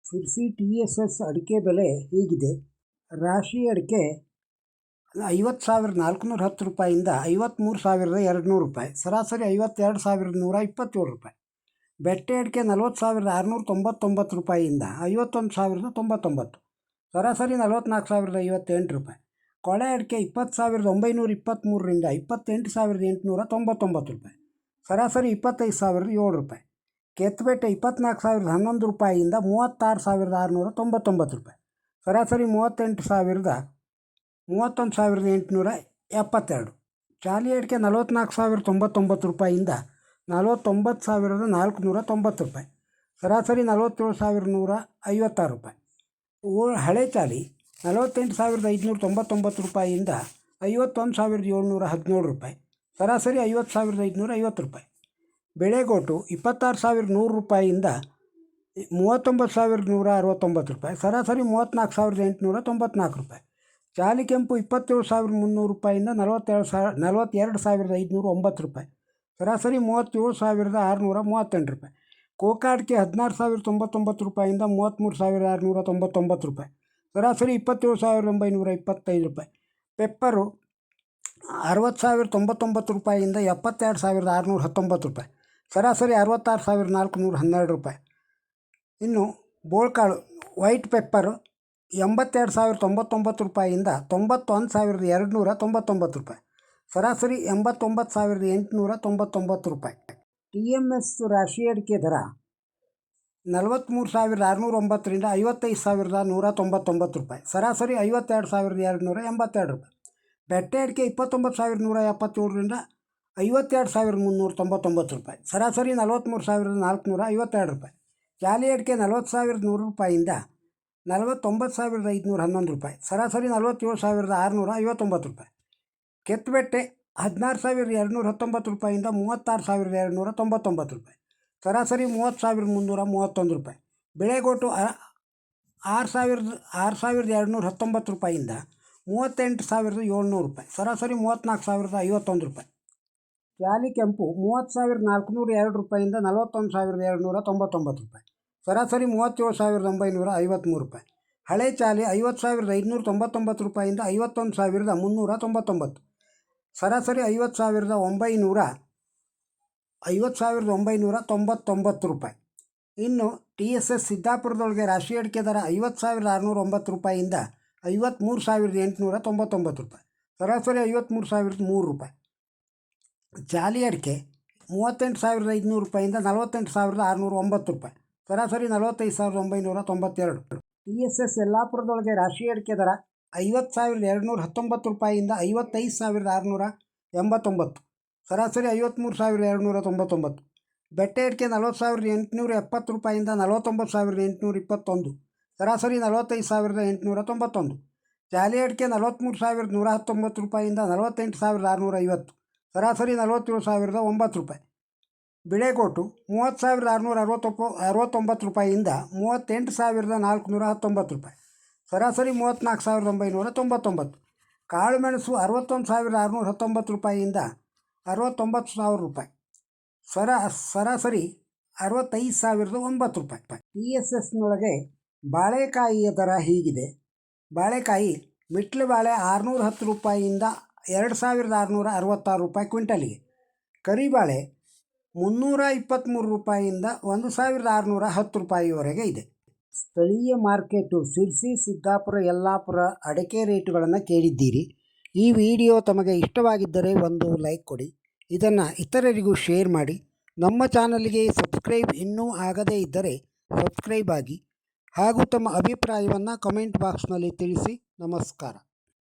Sirsi TSS ಅಡಿಕೆ ಬೆಲೆ ಹೀಗಿದೆ. ರಾಶಿ ಅಡಿಕೆ 50,410 ರೂಪಾಯಿಂದ 53,200 ರೂಪಾಯಿ, ಸರಾಸರಿ 52,127 ರೂಪಾಯಿ. ಬೆಟ್ಟೆ ಅಡಿಕೆ 40,699 ರೂಪಾಯಿಯಿಂದ 51,099, ಸರಾಸರಿ 44,058 ರೂಪಾಯಿ. ಕೊಳೆ ಅಡಿಕೆ 20,923ರಿಂದ 28,899 ರೂಪಾಯಿ, ಸರಾಸರಿ 25,007 ರೂಪಾಯಿ. ಕೆತ್ತುಬೆಟ್ಟೆ 24,011 ರೂಪಾಯಿಯಿಂದ 36,699 ರೂಪಾಯಿ, ಸರಾಸರಿ 31,872. ಚಾಲಿ ಅಡಿಕೆ 44,099 ರೂಪಾಯಿಯಿಂದ 49,490 ರೂಪಾಯಿ, ಸರಾಸರಿ 47,156 ರೂಪಾಯಿ. ಹಳೆ ಚಾಲಿ 48,599 ರೂಪಾಯಿಯಿಂದ 51,717 ರೂಪಾಯಿ, ಸರಾಸರಿ 50,550 ರೂಪಾಯಿ. ಬೆಳೆಗೋಟು 26,100 ರೂಪಾಯಿಯಿಂದ 39,169 ರೂಪಾಯಿ, ಸರಾಸರಿ 34,894 ರೂಪಾಯಿ. ಚಾಲಿ ಕೆಂಪು 27,300 ರೂಪಾಯಿಯಿಂದ 42,509 ರೂಪಾಯಿ, ಸರಾಸರಿ 37,638 ರೂಪಾಯಿ. ಕೋಕಾ ಅಡಿಕೆ 16,099 ರೂಪಾಯಿಯಿಂದ 33,699 ರೂಪಾಯಿ, ಸರಾಸರಿ 27,925 ರೂಪಾಯಿ. ಪೆಪ್ಪರು 60,099 ರೂಪಾಯಿಯಿಂದ 72,619 ರೂಪಾಯಿ, ಸರಾಸರಿ 66,412 ರೂಪಾಯಿ. ಇನ್ನು ಬೋಳ್ಕಾಳು ವೈಟ್ ಪೆಪ್ಪರು 82,099 ರೂಪಾಯಿಯಿಂದ 91,299 ರೂಪಾಯಿ, ಸರಾಸರಿ 89,899 ರೂಪಾಯಿ. TMS ರಾಶಿ ಅಡಿಕೆ ದರ 43,609ರಿಂದ 55,199 ರೂಪಾಯಿ, ಸರಾಸರಿ 52,282 ರೂಪಾಯಿ. ಬೆಟ್ಟೆ ಅಡಿಕೆ 29,177ರಿಂದ 52,399 ರೂಪಾಯಿ, ಸರಾಸರಿ 43,452 ರೂಪಾಯಿ. ಚಾಲಿ ಅಡಿಕೆ 40,100 ರೂಪಾಯಿಯಿಂದ 49,511 ರೂಪಾಯಿ, ಸರಾಸರಿ 47,659 ರೂಪಾಯಿ. ಕೆತ್ತುಬೆಟ್ಟೆ 16,219 ರೂಪಾಯಿಯಿಂದ 36,299 ರೂಪಾಯಿ, ಸರಾಸರಿ 30,331 ರೂಪಾಯಿ. ಬೆಳೆಗೋಟು 6,219 ರೂಪಾಯಿಯಿಂದ 38,700 ರೂಪಾಯಿ, ಸರಾಸರಿ 34,051 ರೂಪಾಯಿ. ಚಾಲಿ ಕೆಂಪು 30,402 ರೂಪಾಯಿಯಿಂದ 41,299 ರೂಪಾಯಿ, ಸರಾಸರಿ 37,953 ರೂಪಾಯಿ. ಹಳೆ ಚಾಲಿ 50,599 ರೂಪಾಯಿಯಿಂದ 51,399, ಸರಾಸರಿ 50,999 ರೂಪಾಯಿ. ಇನ್ನು TSS ಸಿದ್ದಾಪುರದೊಳಗೆ ರಾಶಿ ಅಡಿಕೆ ದರ 50,609 ರೂಪಾಯಿಯಿಂದ 53,899 ರೂಪಾಯಿ, ಸರಾಸರಿ 53,003 ರೂಪಾಯಿ. ಚಾಲಿ ಅಡಿಕೆ 38,500 ರೂಪಾಯಿಯಿಂದ 48,609 ರೂಪಾಯಿ, ಸರಾಸರಿ 45,992. TSS ಯಲ್ಲಾಪುರದೊಳಗೆ ರಾಶಿ ಅಡಿಕೆ ದರ 50,219 ರೂಪಾಯಿಯಿಂದ 55,689, ಸರಾಸರಿ 53,299. ಬೆಟ್ಟೆ ಅಡಿಕೆ 40,870 ರೂಪಾಯಿಯಿಂದ 49,821, ಸರಾಸರಿ 45,891. ಚಾಲಿ ಅಡಿಕೆ 43,119 ರೂಪಾಯಿಯಿಂದ 48,650, ಸರಾಸರಿ 47,009 ರೂಪಾಯಿ. ಬಿಳೆಗೋಟು 30,669 ರೂಪಾಯಿಯಿಂದ 38,419 ರೂಪಾಯಿ, ಸರಾಸರಿ 34,999. ಕಾಳುಮೆಣಸು 61,619 ರೂಪಾಯಿಯಿಂದ 69,000 ರೂಪಾಯಿ, ಸರಾಸರಿ 65,009 ರೂಪಾಯಿ. TSSನೊಳಗೆ ಬಾಳೆಕಾಯಿಯ ದರ ಹೀಗಿದೆ. ಬಾಳೆಕಾಯಿ ಮಿಟ್ಲು ಬಾಳೆ 610 ರೂಪಾಯಿಯಿಂದ 2,666 ರೂಪಾಯಿ ಕ್ವಿಂಟಲಿಗೆ. ಕರಿಬಾಳೆ 323 ರೂಪಾಯಿಯಿಂದ 1,610 ರೂಪಾಯಿವರೆಗೆ ಇದೆ. ಸ್ಥಳೀಯ ಮಾರ್ಕೆಟು ಶಿರ್ಸಿ, ಸಿದ್ದಾಪುರ, ಯಲ್ಲಾಪುರ ಅಡಿಕೆ ರೇಟುಗಳನ್ನು ಕೇಳಿದ್ದೀರಿ. ಈ ವಿಡಿಯೋ ತಮಗೆ ಇಷ್ಟವಾಗಿದ್ದರೆ ಒಂದು ಲೈಕ್ ಕೊಡಿ, ಇದನ್ನು ಇತರರಿಗೂ ಶೇರ್ ಮಾಡಿ. ನಮ್ಮ ಚಾನಲ್ಗೆ ಸಬ್ಸ್ಕ್ರೈಬ್ ಇನ್ನೂ ಆಗದೇ ಇದ್ದರೆ ಸಬ್ಸ್ಕ್ರೈಬ್ ಆಗಿ ಹಾಗೂ ತಮ್ಮ ಅಭಿಪ್ರಾಯವನ್ನು ಕಮೆಂಟ್ ಬಾಕ್ಸ್ನಲ್ಲಿ ತಿಳಿಸಿ. ನಮಸ್ಕಾರ.